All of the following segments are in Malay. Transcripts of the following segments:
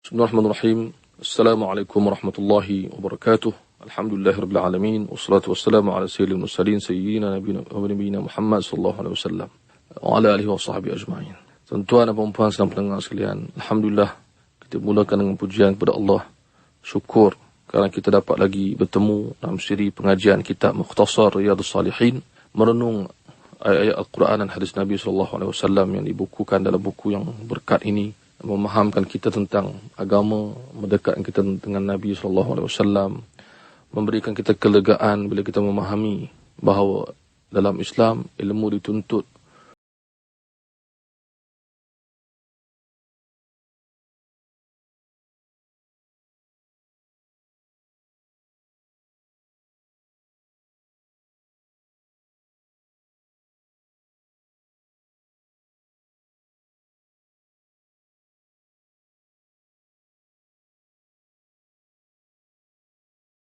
Bismillahirrahmanirrahim. Assalamualaikum warahmatullahi wabarakatuh. Alhamdulillahirabbil alamin wassalatu wassalamu ala sayyidil mursalin sayyidina nabiyina Muhammad sallallahu alaihi wasallam wa ala alihi washabbihi ajma'in. Tuan-tuan dan puan-puan sedang pendengar sekalian, alhamdulillah kita mulakan dengan pujian kepada Allah. Syukur kerana kita dapat lagi bertemu dalam siri pengajian kitab Mukhtasar Riyadhus Salihin, merenung ayat-ayat Al-Quran dan hadis Nabi sallallahu alaihi wasallam yang dibukukan dalam buku yang berkat ini, memahamkan kita tentang agama, mendekatkan kita dengan Nabi SAW, memberikan kita kelegaan bila kita memahami bahawa dalam Islam ilmu dituntut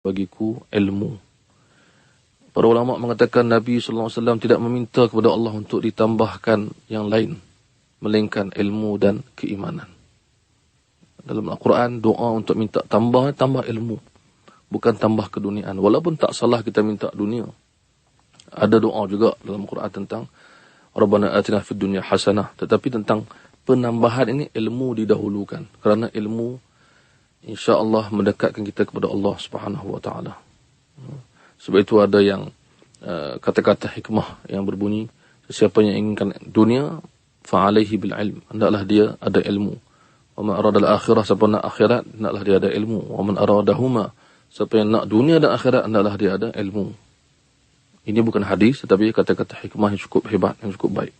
bagiku ilmu. Para ulama mengatakan Nabi SAW tidak meminta kepada Allah untuk ditambahkan yang lain, melainkan ilmu dan keimanan. Dalam Al-Quran, doa untuk minta tambah ilmu, bukan tambah keduniaan. Walaupun tak salah kita minta dunia. Ada doa juga dalam Al-Quran tentang Rabbana atina fid dunya hasanah. Tetapi tentang penambahan ini, ilmu didahulukan. Kerana ilmu insya-Allah mendekatkan kita kepada Allah Subhanahu wa taala. Sebab itu ada yang kata-kata hikmah yang berbunyi, siapa yang inginkan dunia fa alaihi bil ilm, hendaklah dia ada ilmu. Wa man arada al akhirah, siapa nak akhirat hendaklah dia ada ilmu. Wa man aradahuma, siapa yang nak dunia dan akhirat hendaklah dia ada ilmu. Ini bukan hadis tetapi kata-kata hikmah yang cukup hebat, yang cukup baik.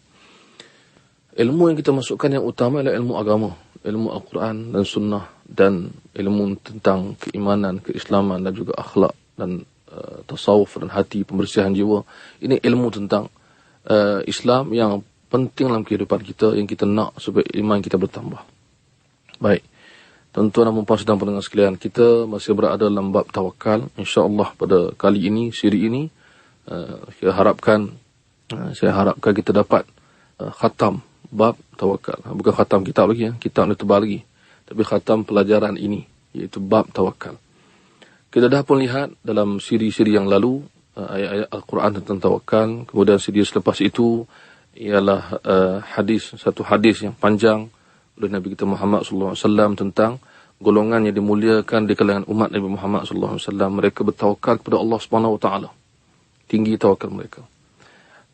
Ilmu yang kita masukkan yang utama adalah ilmu agama, ilmu Al-Quran dan Sunnah, dan ilmu tentang keimanan, keislaman dan juga akhlak dan tasawuf dan hati, pembersihan jiwa. Ini ilmu tentang Islam yang penting dalam kehidupan kita, yang kita nak supaya iman kita bertambah. Baik, tuan-tuan dan puan-puan sedang pendengar sekalian, kita masih berada dalam bab tawakal. InsyaAllah pada kali ini, siri ini, saya harapkan kita dapat khatam bab tawakal. Bukan khatam kitab lagi, kitab ni tebal lagi. Tapi khatam pelajaran ini, iaitu bab tawakal. Kita dah pun lihat dalam siri-siri yang lalu, ayat-ayat Al-Quran tentang tawakal. Kemudian siri selepas itu, ialah satu hadis yang panjang oleh Nabi kita Muhammad SAW tentang golongan yang dimuliakan di kalangan umat Nabi Muhammad SAW. Mereka bertawakal kepada Allah SWT. Tinggi tawakal mereka.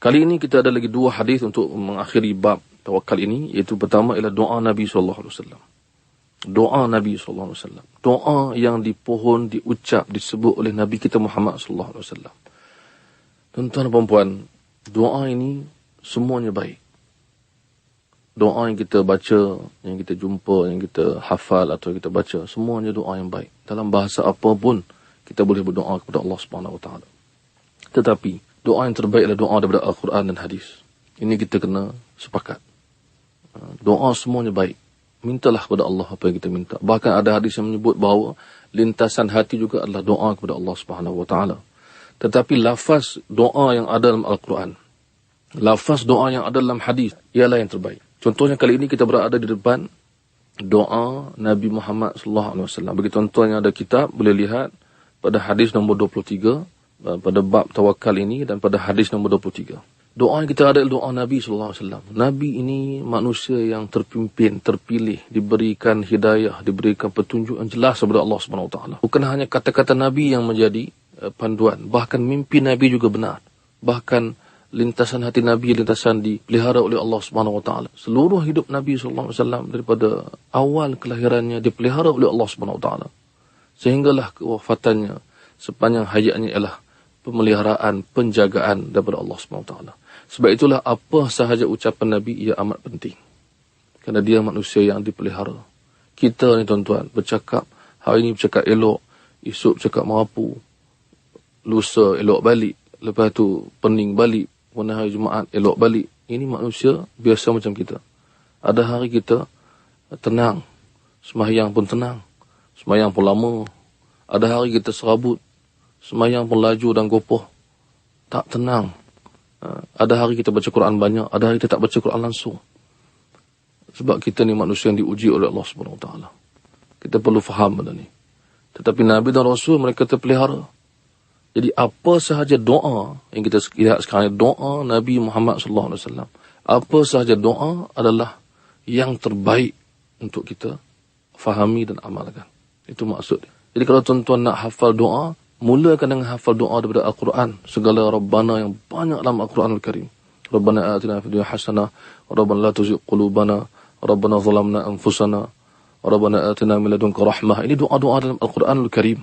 Kali ini kita ada lagi dua hadis untuk mengakhiri bab tawakal ini, iaitu pertama ialah doa Nabi SAW. Doa Nabi SAW. Doa yang dipohon, diucap, disebut oleh Nabi kita Muhammad SAW. Tuan-tuan dan puan-puan, doa ini semuanya baik. Doa yang kita baca, yang kita jumpa, yang kita hafal atau kita baca, semuanya doa yang baik. Dalam bahasa apa pun kita boleh berdoa kepada Allah SWT. Tetapi doa yang terbaik adalah doa daripada Al-Quran dan hadis. Ini kita kena sepakat. Doa semuanya baik. Mintalah kepada Allah apa yang kita minta. Bahkan ada hadis yang menyebut bahawa lintasan hati juga adalah doa kepada Allah Subhanahu wa taala. Tetapi lafaz doa yang ada dalam Al-Quran, lafaz doa yang ada dalam hadis ialah yang terbaik. Contohnya kali ini kita berada di depan doa Nabi Muhammad sallallahu alaihi wasallam. Bagi tuan-tuan yang ada kitab boleh lihat pada hadis nombor 23 pada bab tawakal ini, dan pada hadis nombor 23. Doa yang kita ada adalah doa Nabi SAW. Nabi ini manusia yang terpimpin, terpilih, diberikan hidayah, diberikan petunjuk yang jelas kepada Allah SWT. Bukan hanya kata-kata Nabi yang menjadi panduan, bahkan mimpi Nabi juga benar. Bahkan lintasan hati Nabi, lintasan dipelihara oleh Allah SWT. Seluruh hidup Nabi SAW daripada awal kelahirannya dipelihara oleh Allah SWT. Sehinggalah kewafatannya, sepanjang hayatnya ialah pemeliharaan, penjagaan daripada Allah SWT. Sebab itulah apa sahaja ucapan Nabi ia amat penting. Kerana dia manusia yang dipelihara. Kita ni tuan-tuan bercakap, hari ini bercakap elok, esok bercakap merapu, lusa elok balik, lepas tu pening balik, pada hari Jumaat elok balik. Ini manusia biasa macam kita. Ada hari kita tenang, sembahyang pun tenang, sembahyang pun lama. Ada hari kita serabut, sembahyang pun laju dan gopoh, tak tenang. Ada hari kita baca Quran banyak, ada hari kita tak baca Quran langsung. Sebab kita ni manusia yang diuji oleh Allah SWT. Kita perlu faham benda ni. Tetapi Nabi dan Rasul mereka terpelihara. Jadi apa sahaja doa yang kita lihat sekarang, doa Nabi Muhammad sallallahu alaihi wasallam, apa sahaja doa adalah yang terbaik untuk kita fahami dan amalkan. Itu maksud. Jadi kalau tuan-tuan nak hafal doa, mulakan dengan hafal doa daripada Al-Quran. Segala Rabbana yang banyak dalam Al-Quran Al-Karim. Rabbana atina fid dunya hasanah, Rabbana la tuzigh qulubana, Rabbana zalamna anfusana, Rabbana atina min ladunka rahmah. Ini doa-doa dalam Al-Quran Al-Karim.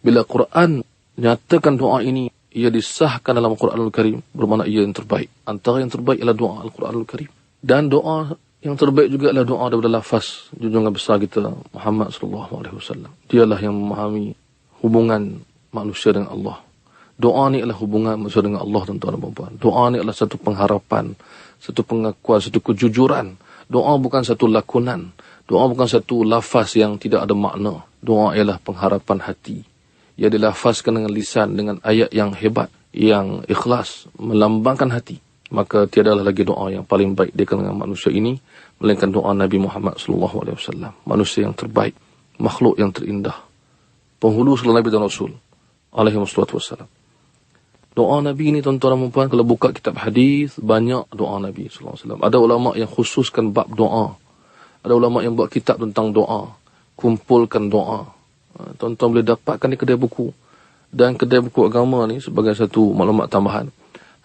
Bila Quran nyatakan doa ini, ia disahkan dalam Al-Quran Al-Karim, bermakna ia yang terbaik. Antara yang terbaik ialah doa Al-Quran Al-Karim. Dan doa yang terbaik juga adalah doa daripada lafaz junjungan besar kita Muhammad sallallahu alaihi wasallam. Dialah yang memahami hubungan manusia dengan Allah. Doa ni adalah hubungan manusia dengan Allah, tuan-tuan dan puan-puan. Doa ni adalah satu pengharapan, satu pengakuan, satu kejujuran. Doa bukan satu lakonan. Doa bukan satu lafaz yang tidak ada makna. Doa ialah pengharapan hati. Ia dilafazkan dengan lisan, dengan ayat yang hebat, yang ikhlas, melambangkan hati. Maka tiadalah lagi doa yang paling baik di kalangan manusia ini melainkan doa Nabi Muhammad sallallahu alaihi wasallam. Manusia yang terbaik, makhluk yang terindah, penghulu segala Nabi dan Rasul alaihi wassalam. Doa Nabi ini, tuan-tuan dan puan, kalau buka kitab hadis, banyak doa Nabi sallallahu alaihi wasallam. Ada ulama yang khususkan bab doa. Ada ulama yang buat kitab tentang doa, kumpulkan doa. Tuan-tuan boleh dapatkan di kedai buku. Dan kedai buku agama ni sebagai satu maklumat tambahan,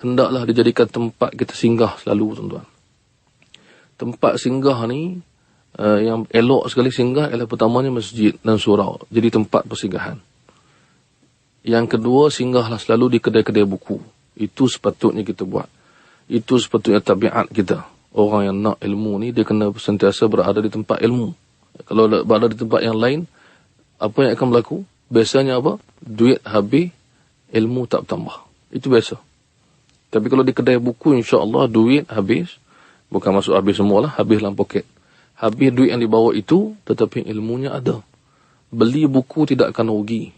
hendaklah dijadikan tempat kita singgah selalu, tuan-tuan. Tempat singgah ni yang elok sekali singgah ialah pertamanya masjid dan surau. Jadi tempat persinggahan. Yang kedua, singgahlah selalu di kedai-kedai buku. Itu sepatutnya kita buat. Itu sepatutnya tabiat kita. Orang yang nak ilmu ni, dia kena sentiasa berada di tempat ilmu. Kalau berada di tempat yang lain, apa yang akan berlaku? Biasanya apa? Duit habis, ilmu tak bertambah. Itu biasa. Tapi kalau di kedai buku, insya-Allah duit habis. Bukan masuk habis semualah, habis dalam poket. Habis duit yang dibawa itu, tetapi ilmunya ada. Beli buku tidak akan rugi.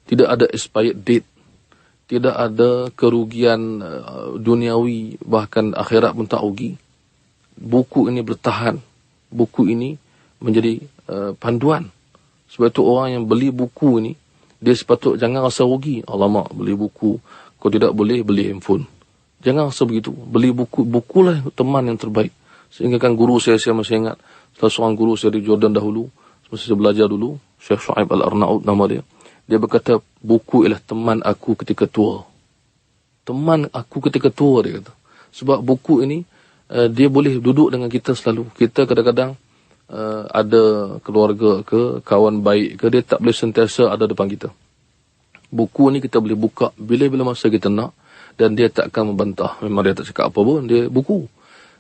Tidak ada expired date. Tidak ada kerugian duniawi, bahkan akhirat pun tak rugi. Buku ini bertahan. Buku ini menjadi panduan. Sebab itu orang yang beli buku ini, dia jangan rasa rugi. Alamak, beli buku. Kau tidak boleh beli handphone. Jangan rasa begitu. Beli buku. Bukulah teman yang terbaik. Sehingga kan guru saya masih ingat. Salah seorang guru saya di Jordan dahulu. Semasa saya belajar dulu. Syekh Shu'aib Al-Arnaud nama dia. Dia berkata, buku ialah teman aku ketika tua. Teman aku ketika tua, dia kata. Sebab buku ini, dia boleh duduk dengan kita selalu. Kita kadang-kadang ada keluarga ke, kawan baik ke, dia tak boleh sentiasa ada depan kita. Buku ni kita boleh buka bila-bila masa kita nak. Dan dia tak akan membantah. Memang dia tak cakap apa pun, dia buku.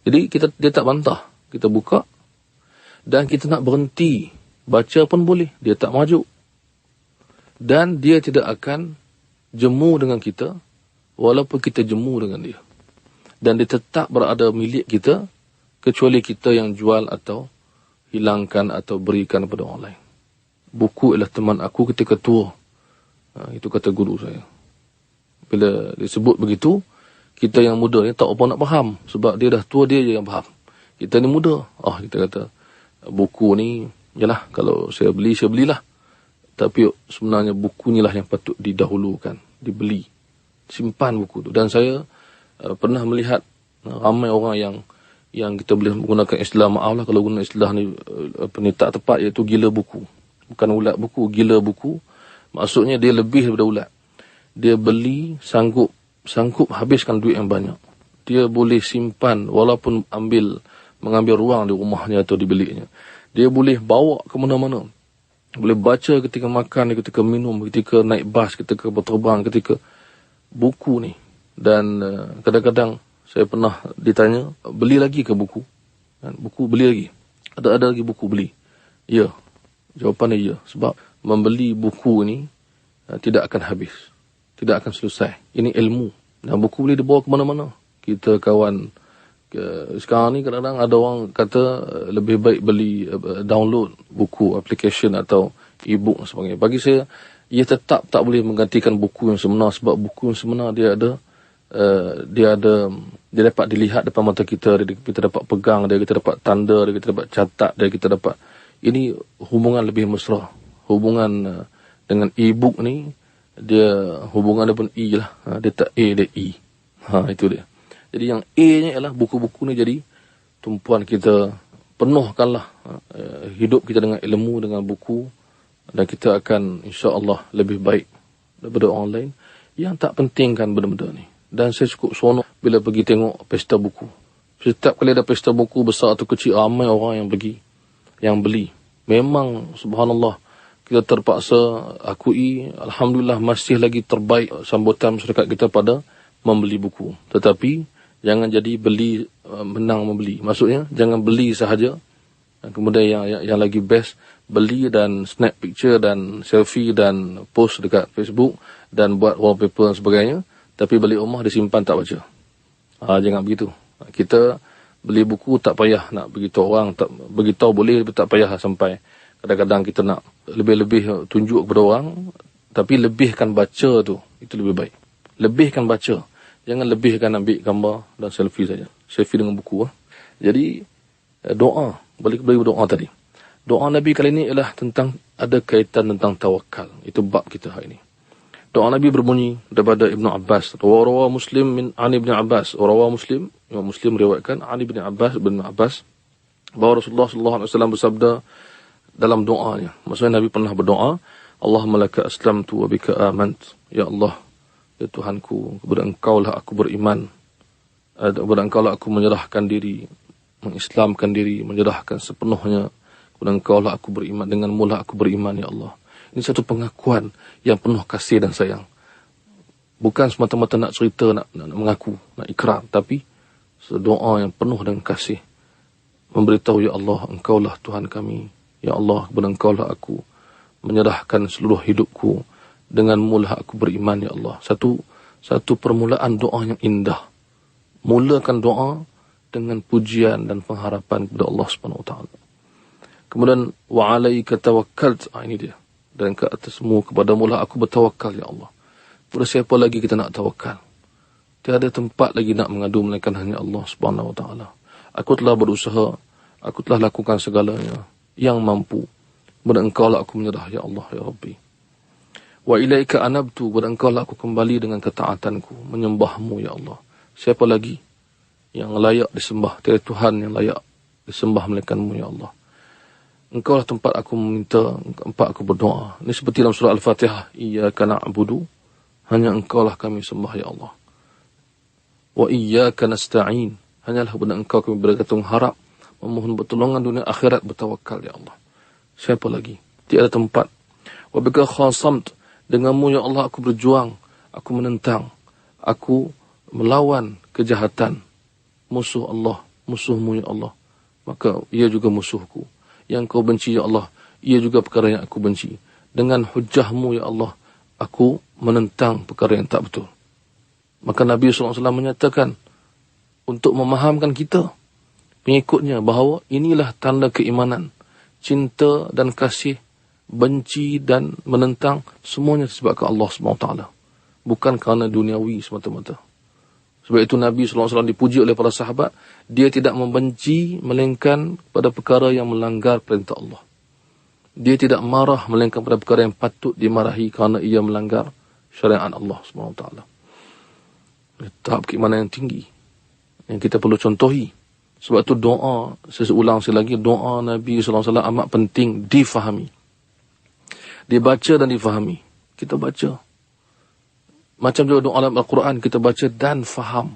Jadi dia tak bantah. Kita buka. Dan kita nak berhenti baca pun boleh. Dia tak maju. Dan dia tidak akan jemu dengan kita, walaupun kita jemu dengan dia. Dan dia tetap berada milik kita, kecuali kita yang jual atau hilangkan atau berikan kepada orang lain. Buku ialah teman aku ketika tua. Itu kata guru saya. Bila disebut begitu, kita yang muda ni tak apa nak faham. Sebab dia dah tua, dia je yang faham. Kita ni muda. Kita kata, buku ni, yalah, kalau saya belilah. Tapi sebenarnya buku ni lah yang patut didahulukan, dibeli. Simpan buku tu. Dan saya pernah melihat ramai orang yang kita boleh menggunakan istilah, maaf lah kalau guna istilah ni, tak tepat, iaitu gila buku. Bukan ulat buku, gila buku. Maksudnya dia lebih daripada ulat. Dia beli, sanggup habiskan duit yang banyak. Dia boleh simpan walaupun mengambil ruang di rumahnya atau di biliknya. Dia boleh bawa ke mana-mana. Boleh baca ketika makan, ketika minum, ketika naik bas, ketika berterbang, ketika buku ni. Dan kadang-kadang saya pernah ditanya, beli lagi ke buku? Buku beli lagi? Ada lagi buku beli? Ya. Jawapannya ya. Sebab membeli buku ni tidak akan habis. Tidak akan selesai. Ini ilmu. Dan buku boleh dibawa ke mana-mana. Kita kawan. Sekarang ni kadang-kadang ada orang kata lebih baik beli download buku, application atau e-book dan sebagainya. Bagi saya, ia tetap tak boleh menggantikan buku yang sebenar. Sebab buku yang sebenar dia dapat dilihat depan mata kita. Kita dapat pegang dia, kita dapat tanda dia, kita dapat catat dia, kita dapat ini hubungan lebih mesra. Hubungan dengan e-book ni, dia hubungan dia pun E lah. Dia tak A, dia E. Itu dia. Jadi yang A-nya ialah buku-buku ni jadi tumpuan kita, penuhkanlah hidup kita dengan ilmu, dengan buku, dan kita akan insya-Allah lebih baik daripada orang lain yang tak pentingkan benda-benda ni. Dan saya cukup seronok bila pergi tengok pesta buku. Setiap kali ada pesta buku besar atau kecil, ramai orang yang pergi, yang beli. Memang subhanallah, kita terpaksa akui, alhamdulillah masih lagi terbaik sambutan masyarakat kita pada membeli buku. Tetapi jangan jadi beli menang membeli. Maksudnya jangan beli sahaja. Kemudian yang lagi best, beli dan snap picture dan selfie dan post dekat Facebook dan buat wallpaper dan sebagainya, tapi balik rumah disimpan tak baca. Jangan begitu. Kita beli buku tak payah nak beritahu orang, tak beritahu boleh, tapi tak payah sampai kadang-kadang kita nak lebih-lebih tunjuk kepada orang, tapi lebihkan baca tu, itu lebih baik. Lebihkan baca. Jangan lebihkan ambil gambar dan selfie saja. Selfie dengan buku. Jadi, doa. Balik doa tadi. Doa Nabi kali ini ialah tentang, ada kaitan tentang tawakal. Itu bab kita hari ini. Doa Nabi berbunyi daripada Ibn Abbas. Rawa Muslim min Ani Ibn Abbas. Rawa Muslim, Imam Muslim riwayatkan Ani Ibn Abbas, bahawa Rasulullah SAW bersabda dalam doanya. Maksudnya Nabi pernah berdoa, Allahumma laka aslamtu wa bika amant. Ya Allah, ya Tuhanku, kepada Engkau lah aku beriman. Kepada Engkau lah aku menyerahkan diri, mengislamkan diri, menyerahkan sepenuhnya. Kepada Engkau lah aku beriman, dengan mula aku beriman, ya Allah. Ini satu pengakuan yang penuh kasih dan sayang. Bukan semata-mata nak cerita, nak mengaku, nak ikrar, tapi doa yang penuh dengan kasih. Memberitahu, ya Allah, Engkau lah Tuhan kami. Ya Allah, kepada Engkau lah aku menyerahkan seluruh hidupku. Dengan mula aku beriman, ya Allah. Satu permulaan doa yang indah. Mulakan doa dengan pujian dan pengharapan kepada Allah Subhanahu Wa Taala. Kemudian wa alaika tawakkalt. Ini dia. Dan ke atasmu, kepada mula aku bertawakal, ya Allah. Pada siapa lagi kita nak tawakal? Tiada tempat lagi nak mengadu melainkan hanya Allah Subhanahu Wa Taala. Aku telah berusaha, aku telah lakukan segalanya yang mampu. Kepada Engkau lah aku menyerah, ya Allah, ya Rabbi. Wa ilaika anabtu, kepada Engkau lah aku kembali dengan ketaatanku, menyembahmu, ya Allah. Siapa lagi yang layak disembah? Tiada Tuhan yang layak disembah melainkan-Mu, ya Allah. Engkau lah tempat aku meminta, tempat aku berdoa. Ini seperti dalam surah Al-Fatihah, iyyaka na'budu, hanya Engkau lah kami sembah, ya Allah. Wa iyyaka nasta'in, hanyalah kepada Engkau kami bergantung harap, memohon pertolongan dunia akhirat, bertawakal, ya Allah. Siapa lagi? Tiada tempat. Wa bika khasamt, denganmu, ya Allah, aku berjuang, aku menentang, aku melawan kejahatan, musuh Allah, musuhmu, ya Allah. Maka ia juga musuhku. Yang kau benci, ya Allah, ia juga perkara yang aku benci. Dengan hujahmu, ya Allah, aku menentang perkara yang tak betul. Maka Nabi SAW menyatakan, untuk memahamkan kita, pengikutnya, bahawa inilah tanda keimanan. Cinta dan kasih, benci dan menentang, semuanya disebabkan Allah SWT. Bukan kerana duniawi semata-mata. Sebab itu Nabi SAW dipuji oleh para sahabat. Dia tidak membenci melainkan pada perkara yang melanggar perintah Allah. Dia tidak marah melainkan pada perkara yang patut dimarahi kerana ia melanggar syariat Allah SWT. Tahap keimanan yang tinggi yang kita perlu contohi. Sebab itu doa, saya ulang sekali lagi, doa Nabi SAW amat penting difahami. Dibaca dan difahami. Kita baca. Macam juga doa dalam Al-Quran, kita baca dan faham.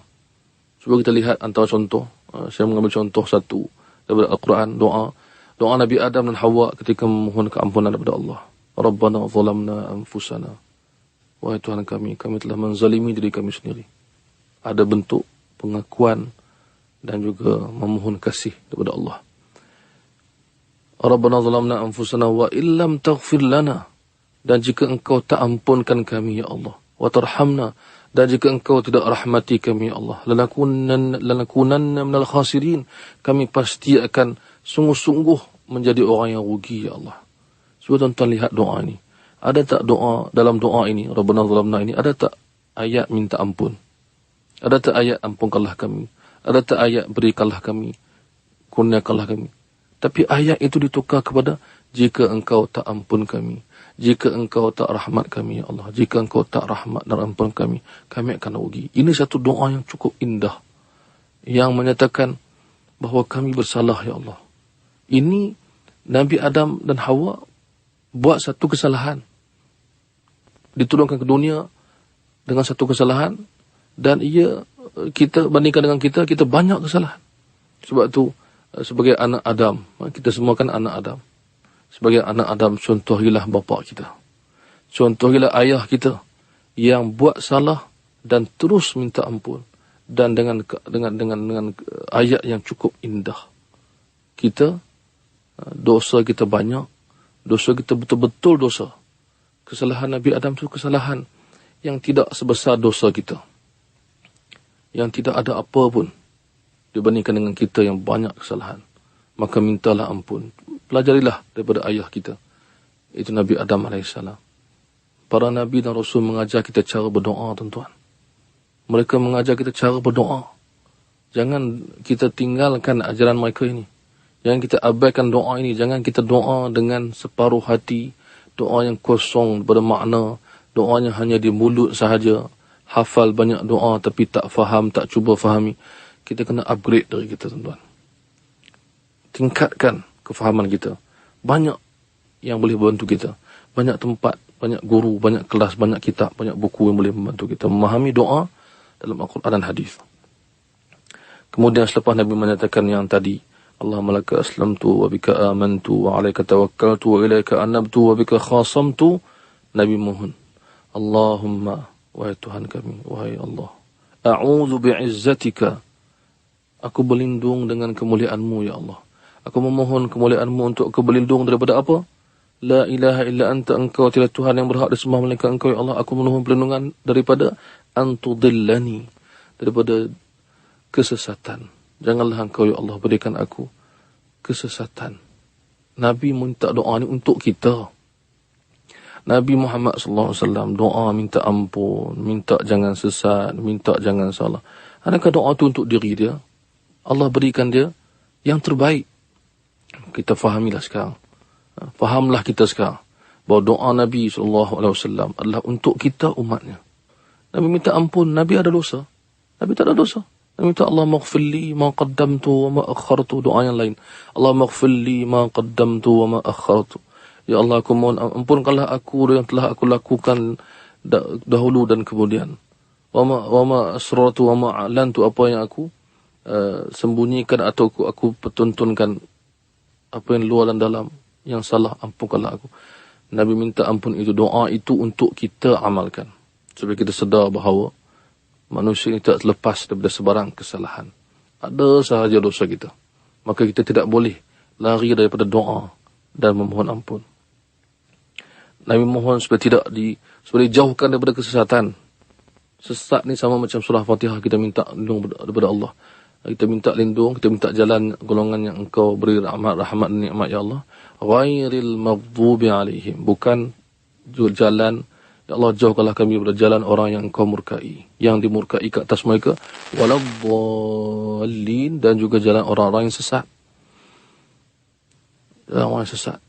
Cuba kita lihat antara contoh. Saya mengambil contoh satu daripada Al-Quran, doa Nabi Adam dan Hawa ketika memohon keampunan daripada Allah. Rabbana zalamna anfusana. Wahai Tuhan kami telah menzalimi diri kami sendiri. Ada bentuk pengakuan dan juga memohon kasih daripada Allah. Rabbana zalamna anfusana wa illam taghfir lana. Dan jika Engkau tak ampunkan kami, ya Allah, wa tarhamna, dan jika Engkau tidak rahmati kami, ya Allah, lanakunanna minal khasirin, kami pasti akan sungguh-sungguh menjadi orang yang rugi, ya Allah. Cuba tuan-tuan lihat doa ini. Ada tak doa, dalam doa ini, Rabbana zalamna ini, ada tak ayat minta ampun? Ada tak ayat ampunkanlah kami? Ada tak ayat berikanlah kami, kurniakanlah kami? Tapi ayat itu ditukar kepada, jika engkau tak ampun kami, jika engkau tak rahmat kami, ya Allah, jika engkau tak rahmat dan ampun kami akan rugi. Ini satu doa yang cukup indah, yang menyatakan bahawa kami bersalah, ya Allah. Ini Nabi Adam dan Hawa buat satu kesalahan, diturunkan ke dunia dengan satu kesalahan, dan kita bandingkan dengan kita banyak kesalahan. Sebab tu sebagai anak Adam, kita semua kan anak Adam. Sebagai anak Adam, contohilah bapa kita, contohilah ayah kita yang buat salah dan terus minta ampun, dan dengan ayat yang cukup indah. Kita dosa kita banyak, dosa kita betul-betul dosa. Kesalahan Nabi Adam itu kesalahan yang tidak sebesar dosa kita, yang tidak ada apa pun dibandingkan dengan kita yang banyak kesalahan. Maka mintalah ampun. Pelajarilah daripada ayah kita, itu Nabi Adam AS. Para Nabi dan Rasul mengajar kita cara berdoa, tuan-tuan. Mereka mengajar kita cara berdoa. Jangan kita tinggalkan ajaran mereka ini. Jangan kita abaikan doa ini. Jangan kita doa dengan separuh hati, doa yang kosong daripada makna, doanya hanya di mulut sahaja, hafal banyak doa tapi tak faham, tak cuba fahami. Kita kena upgrade dari kita, tuan-tuan. Tingkatkan kefahaman kita. Banyak yang boleh membantu kita. Banyak tempat, banyak guru, banyak kelas, banyak kitab, banyak buku yang boleh membantu kita memahami doa dalam Al-Quran dan hadis. Kemudian selepas Nabi menyatakan yang tadi, Allahumma laka aslamtu wa bika amantu wa alaika tawakkaltu wa ilaika anabtu wa bika khasamtu, Nabi mohon, Allahumma, wahai Tuhan kami, wahai Allah, a'udzu bi'izzatika, aku berlindung dengan kemuliaan-Mu, ya Allah. Aku memohon kemuliaan-Mu untuk aku berlindung daripada apa? La ilaha illa anta, engkau tiada Tuhan yang berhak disembah melainkan engkau, ya Allah. Aku memohon perlindungan daripada antudillani, daripada kesesatan. Janganlah engkau, ya Allah, berikan aku kesesatan. Nabi minta doa ni untuk kita. Nabi Muhammad SAW doa minta ampun, minta jangan sesat, minta jangan salah. Adakah doa itu untuk diri dia? Allah berikan dia yang terbaik. Kita fahamilah sekarang. Fahamlah kita sekarang bahawa doa Nabi SAW adalah untuk kita umatnya. Nabi minta ampun. Nabi ada dosa? Nabi tak ada dosa. Nabi minta Allah maghfirli ma qaddamtu wa ma akhartu. Doa yang lain, Allah maghfirli ma qaddamtu wa ma akhartu. Ya Allah, aku mohon ampunkanlah aku yang telah aku lakukan dahulu dan kemudian. Wa ma asrartu wa ma a'lantu, apa yang aku sembunyikan atau aku pertuntunkan, apa yang luar dan dalam, yang salah, ampunkanlah aku. Nabi minta ampun itu. Doa itu untuk kita amalkan, supaya kita sedar bahawa manusia ini tak terlepas daripada sebarang kesalahan. Ada sahaja dosa kita. Maka kita tidak boleh lari daripada doa dan memohon ampun. Nabi mohon supaya supaya dijauhkan daripada kesesatan. Sesat ni sama macam surah Fatihah, kita minta lindung daripada Allah. Kita minta lindung, kita minta jalan golongan yang engkau beri rahmat dan nikmat, ya Allah. Ghairil maghdubi alaihim, bukan jalan, ya Allah, jauhkanlah kami daripada jalan orang yang engkau murkai, yang dimurkai ke atas mereka, waladdallin, dan juga jalan orang-orang yang sesat. Jalan orang yang sesat,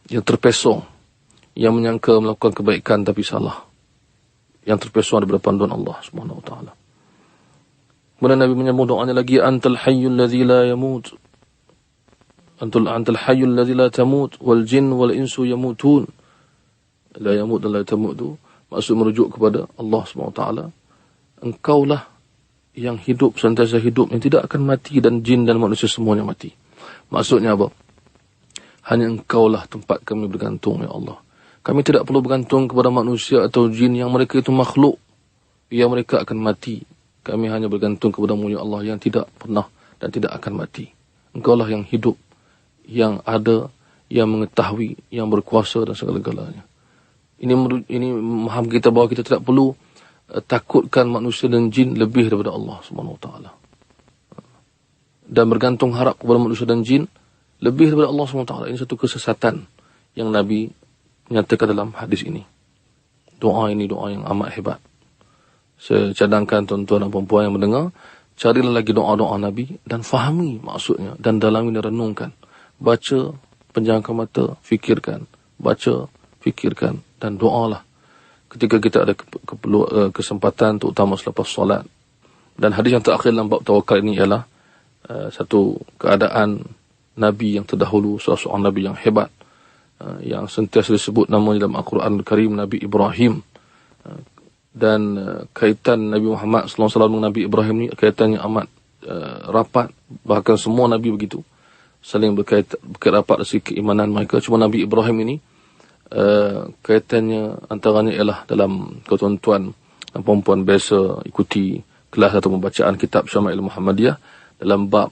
yang terpesong, yang menyangka melakukan kebaikan tapi salah, yang terpesong daripada panduan Allah Subhanahu wa taala. Kemudian Nabi menyambung doanya lagi, antal hayyul ladzi la yamut, antal hayyul ladzi la tamut, wal jin wal insu yamutun. La yamut dan la tamut tu maksud merujuk kepada Allah Subhanahu wa taala. Engkaulah yang hidup, sentiasa hidup, yang tidak akan mati, dan jin dan manusia semuanya mati. Maksudnya apa? Hanya engkaulah tempat kami bergantung, ya Allah. Kami tidak perlu bergantung kepada manusia atau jin yang mereka itu makhluk, yang mereka akan mati. Kami hanya bergantung kepada-Mu, ya Allah, yang tidak pernah dan tidak akan mati. Engkaulah yang hidup, yang ada, yang mengetahui, yang berkuasa dan segala-galanya. Ini memaham kita bahawa kita tidak perlu takutkan manusia dan jin lebih daripada Allah Subhanahu wa taala. Dan bergantung harap kepada manusia dan jin lebih daripada Allah Subhanahu wa taala. Ini satu kesesatan yang Nabi menyatakan dalam hadis ini. Doa ini doa yang amat hebat. Saya cadangkan tuan-tuan dan puan-puan yang mendengar, carilah lagi doa-doa Nabi dan fahami maksudnya dan dalami dan renungkan. baca, penjangkan mata, fikirkan, baca, fikirkan, dan doalah ketika kita ada kesempatan, terutama selepas solat. Dan hadis yang terakhir dalam bab tawakal ini ialah satu keadaan Nabi yang terdahulu, seorang Nabi yang hebat, yang sentiasa disebut namanya dalam Al-Quran Al-Karim, Nabi Ibrahim. Dan kaitan Nabi Muhammad SAW dengan Nabi Ibrahim ni kaitannya amat rapat. Bahkan semua Nabi begitu, saling berkait rapat dari keimanan mereka. Cuma Nabi Ibrahim ini kaitannya antaranya ialah dalam ketentuan dan perempuan biasa ikuti kelas atau pembacaan kitab Syama'il Muhammadiyah. Dalam bab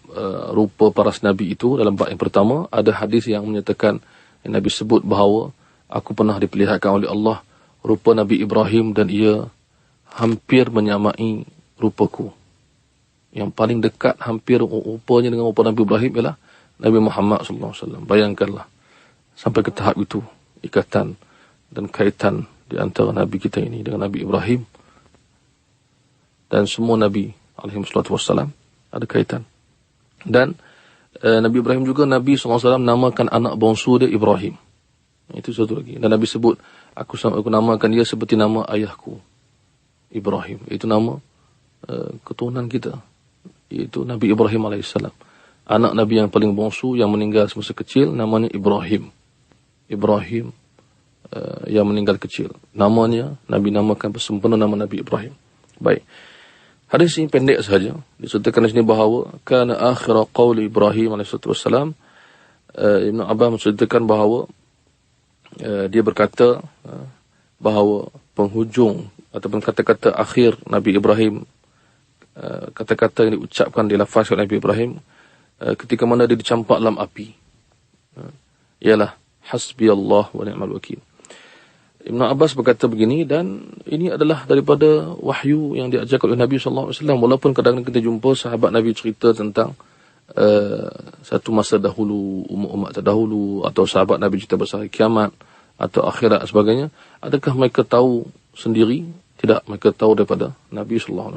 rupa para Nabi itu, dalam bab yang pertama, ada hadis yang menyatakan, yang Nabi sebut bahawa aku pernah diperlihatkan oleh Allah rupa Nabi Ibrahim dan ia hampir menyamai rupaku. Yang paling dekat hampir rupanya dengan rupa Nabi Ibrahim ialah Nabi Muhammad SAW. Bayangkanlah sampai ke tahap itu, ikatan dan kaitan di antara Nabi kita ini dengan Nabi Ibrahim. Dan semua Nabi alaihissalam ada kaitan. Dan Nabi Ibrahim juga, Nabi SAW namakan anak bongsu dia Ibrahim. Itu satu lagi. Dan Nabi sebut, aku namakan dia seperti nama ayahku, Ibrahim. Itu nama keturunan kita, iaitu Nabi Ibrahim AS. Anak Nabi yang paling bongsu yang meninggal semasa kecil, namanya Ibrahim. Ibrahim yang meninggal kecil. Namanya, Nabi namakan bersempurna nama Nabi Ibrahim. Baik. Hadis ini pendek sahaja. Diceritakan di sini bahawa kana akhir qauli Ibrahim AS. Ibn Abbas menceritakan bahawa dia berkata bahawa penghujung ataupun kata-kata akhir Nabi Ibrahim, kata-kata yang diucapkan, dilafazkan Nabi Ibrahim ketika mana dia dicampak dalam api, ialah hasbiyallah wa ni'mal wakil. Ibn Abbas berkata begini, dan ini adalah daripada wahyu yang diajarkan oleh Nabi SAW. Walaupun kadang-kadang kita jumpa sahabat Nabi cerita tentang satu masa dahulu, umat terdahulu, atau sahabat Nabi cerita pasal kiamat atau akhirat sebagainya. Adakah mereka tahu sendiri? Tidak, mereka tahu daripada Nabi SAW.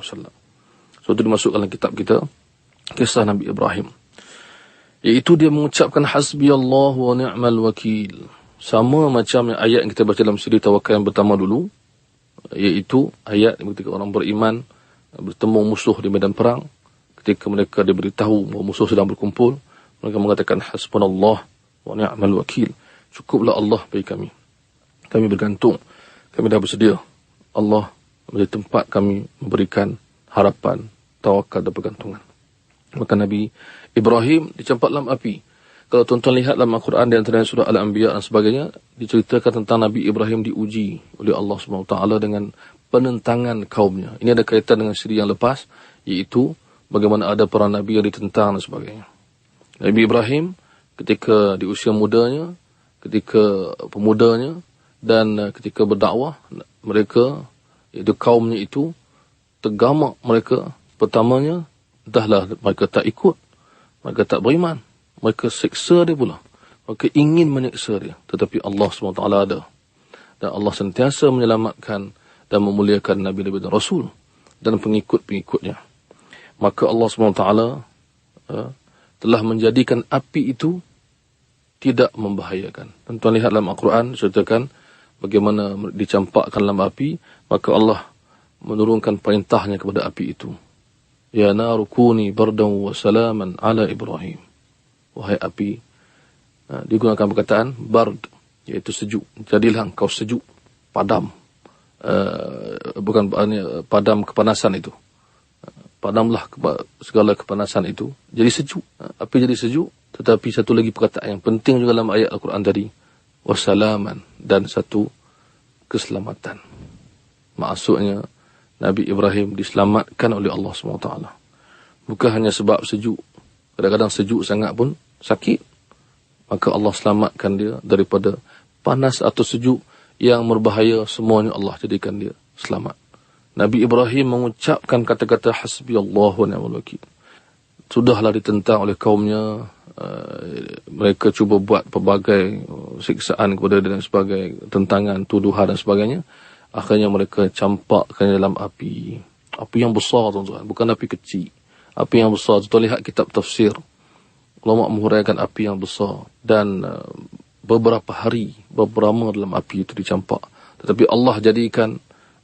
So itu dimasukkan dalam kitab kita, kisah Nabi Ibrahim, iaitu dia mengucapkan hasbiyallah wa ni'mal wakil. Sama macam yang ayat yang kita baca dalam siri tawakal yang pertama dulu, iaitu ayat ketika orang beriman bertemu musuh di medan perang, ketika mereka diberitahu bahawa musuh sedang berkumpul, mereka mengatakan hasbunallah wa ni'mal wakil. Cukuplah Allah bagi kami. Kami bergantung, kami dah bersedia. Allah menjadi tempat kami memberikan harapan, tawakal dan pergantungan. Maka Nabi Ibrahim dicampak dalam api. Kalau tuan-tuan lihat dalam Al-Quran di antara surah Al-Anbiya dan sebagainya, diceritakan tentang Nabi Ibrahim diuji oleh Allah SWT dengan penentangan kaumnya. Ini ada kaitan dengan siri yang lepas, iaitu bagaimana ada para Nabi yang ditentang dan sebagainya. Nabi Ibrahim ketika di usia mudanya, ketika pemudanya, dan ketika berdakwah, mereka, iaitu kaumnya itu, tergamak mereka. Pertamanya, dahlah mereka tak ikut, mereka tak beriman. Mereka seksa dia pula. Mereka ingin menyeksa dia. Tetapi Allah SWT ada. Dan Allah sentiasa menyelamatkan dan memuliakan Nabi-Nabi dan Rasul dan pengikut-pengikutnya. Maka Allah SWT telah menjadikan api itu tidak membahayakan. Dan tuan lihat dalam Al-Quran, ceritakan bagaimana dicampakkan dalam api, maka Allah menurunkan perintahnya kepada api itu. Ya naru kuni bardan wa salaman ala Ibrahim. Wahai api, digunakan perkataan bard, iaitu sejuk. Jadilah engkau sejuk, padam. Bukan padam kepanasan itu. Padamlah segala kepanasan itu. Jadi sejuk. Api jadi sejuk. Tetapi satu lagi perkataan yang penting juga dalam ayat Al-Quran tadi. Wassalaman. Dan satu keselamatan. Maksudnya, Nabi Ibrahim diselamatkan oleh Allah SWT. Bukan hanya sebab sejuk. Kadang-kadang sejuk sangat pun sakit. Maka Allah selamatkan dia daripada panas atau sejuk yang berbahaya. Semuanya Allah jadikan dia selamat. Nabi Ibrahim mengucapkan kata-kata hasbi Allah wa ni'mal wakil. Sudahlah ditentang oleh kaumnya. Mereka cuba buat pelbagai siksaan kepada dia dan sebagainya, tentangan, tuduhan dan sebagainya. Akhirnya mereka campakkan dalam api. Api yang besar, tuan-tuan. Bukan api kecil. Api yang besar. Tuan lihat kitab tafsir. ulama menghuraikan api yang besar dan beberapa hari berberama dalam api itu dicampak. Tetapi Allah jadikan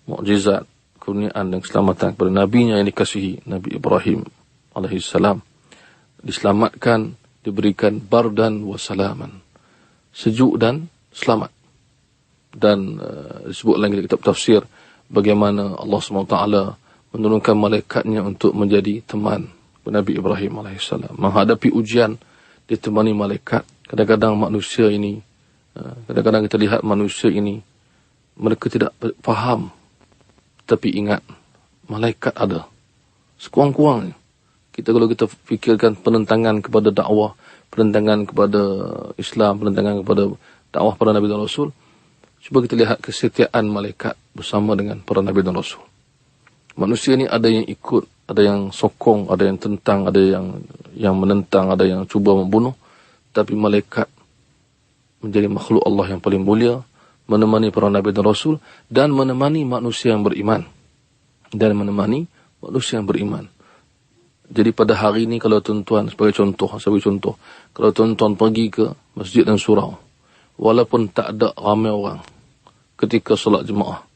mukjizat, kurniaan dan keselamatan kepada nabinya yang dikasihi, Nabi Ibrahim alaihissalam. Diselamatkan, diberikan bardan wa salaman, sejuk dan selamat. Dan disebut lagi dalam kitab tafsir bagaimana Allah SWT menurunkan malaikatnya untuk menjadi teman Nabi Ibrahim AS. Menghadapi ujian ditemani malaikat. Kadang-kadang manusia ini, kadang-kadang kita lihat manusia ini, mereka tidak faham. Tapi ingat, malaikat ada. Sekurang-kurangnya. Kalau kita fikirkan penentangan kepada dakwah, penentangan kepada Islam, penentangan kepada dakwah para Nabi dan Rasul, cuba kita lihat kesetiaan malaikat bersama dengan para Nabi dan Rasul. Manusia ini ada yang ikut, ada yang sokong, ada yang tentang, ada yang menentang, ada yang cuba membunuh. Tapi malaikat menjadi makhluk Allah yang paling mulia, menemani para Nabi dan Rasul, dan menemani manusia yang beriman. Jadi pada hari ini kalau tuan-tuan, sebagai contoh, kalau tuan-tuan pergi ke masjid dan surau, walaupun tak ada ramai orang ketika solat jemaah,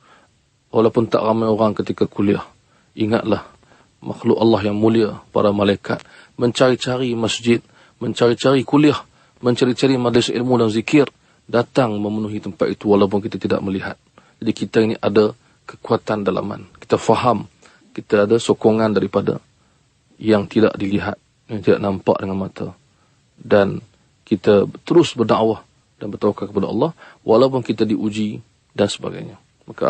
walaupun tak ramai orang ketika kuliah, ingatlah makhluk Allah yang mulia, para malaikat, mencari-cari masjid, mencari-cari kuliah, mencari-cari majlis ilmu dan zikir, datang memenuhi tempat itu walaupun kita tidak melihat. Jadi kita ini ada kekuatan dalaman. Kita faham, kita ada sokongan daripada yang tidak dilihat, yang tidak nampak dengan mata. Dan kita terus berdakwah dan bertawakal kepada Allah walaupun kita diuji dan sebagainya. Maka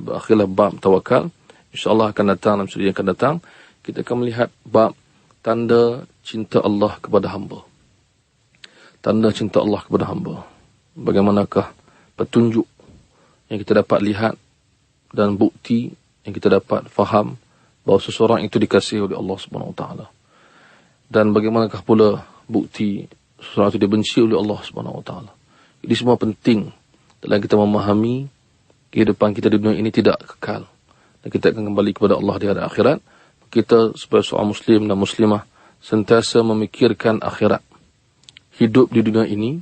berakhirlah bab tawakal. InsyaAllah akan datang, dalam suri yang akan datang, kita akan melihat bab tanda cinta Allah kepada hamba. Tanda cinta Allah kepada hamba. Bagaimanakah petunjuk yang kita dapat lihat dan bukti yang kita dapat faham bahawa seseorang itu dikasihi oleh Allah SWT. Dan bagaimanakah pula bukti seseorang itu dibenci oleh Allah SWT. Ini semua penting dalam kita memahami kehidupan kita di dunia ini tidak kekal. Dan kita akan kembali kepada Allah di hari akhirat. Kita sebagai seorang Muslim dan Muslimah sentiasa memikirkan akhirat. Hidup di dunia ini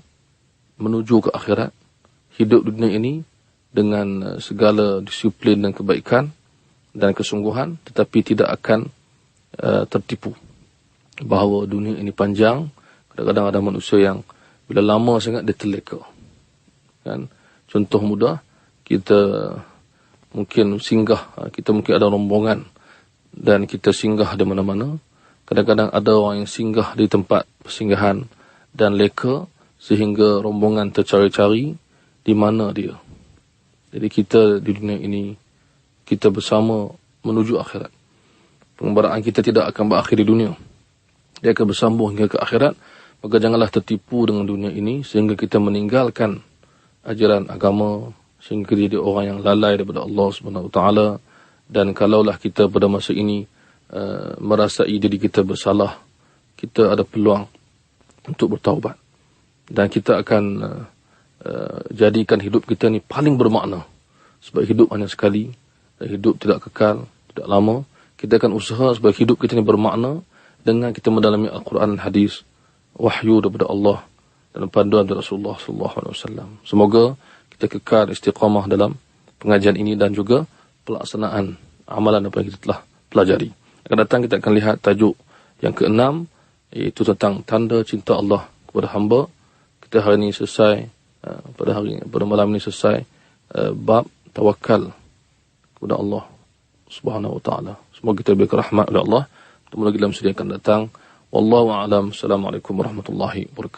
menuju ke akhirat. Hidup di dunia ini dengan segala disiplin dan kebaikan dan kesungguhan, tetapi tidak akan tertipu bahawa dunia ini panjang. Kadang-kadang ada manusia yang bila lama sangat dia terleka. Kan? Contoh mudah, kita mungkin mungkin ada rombongan dan kita singgah di mana-mana. Kadang-kadang ada orang yang singgah di tempat persinggahan dan leka sehingga rombongan tercari-cari di mana dia. Jadi kita di dunia ini, kita bersama menuju akhirat. Pengembaraan kita tidak akan berakhir di dunia. Dia akan bersambung hingga ke akhirat. Maka janganlah tertipu dengan dunia ini sehingga kita meninggalkan ajaran agama, sehingga jadi orang yang lalai daripada Allah SWT. Dan kalaulah kita pada masa ini merasai diri kita bersalah, kita ada peluang untuk bertaubat. Dan kita akan jadikan hidup kita ni paling bermakna. Sebab hidup hanya sekali, dan hidup tidak kekal, tidak lama. Kita akan usaha supaya hidup kita ni bermakna dengan kita mendalami Al-Quran dan Hadis, wahyu daripada Allah dan panduan dari Rasulullah SAW. Semoga kita kekal istiqamah dalam pengajian ini dan juga pelaksanaan amalan apa yang kita telah pelajari. Akan datang kita akan lihat tajuk yang ke-6, iaitu tentang tanda cinta Allah kepada hamba. Kita hari ini selesai, pada malam ini selesai bab tawakal kepada Allah Subhanahu wa taala. Semoga kita diberi rahmat oleh Allah. Bertemu lagi dalam seri yang akan datang. Wallahu a'lam. Assalamualaikum warahmatullahi wabarakatuh.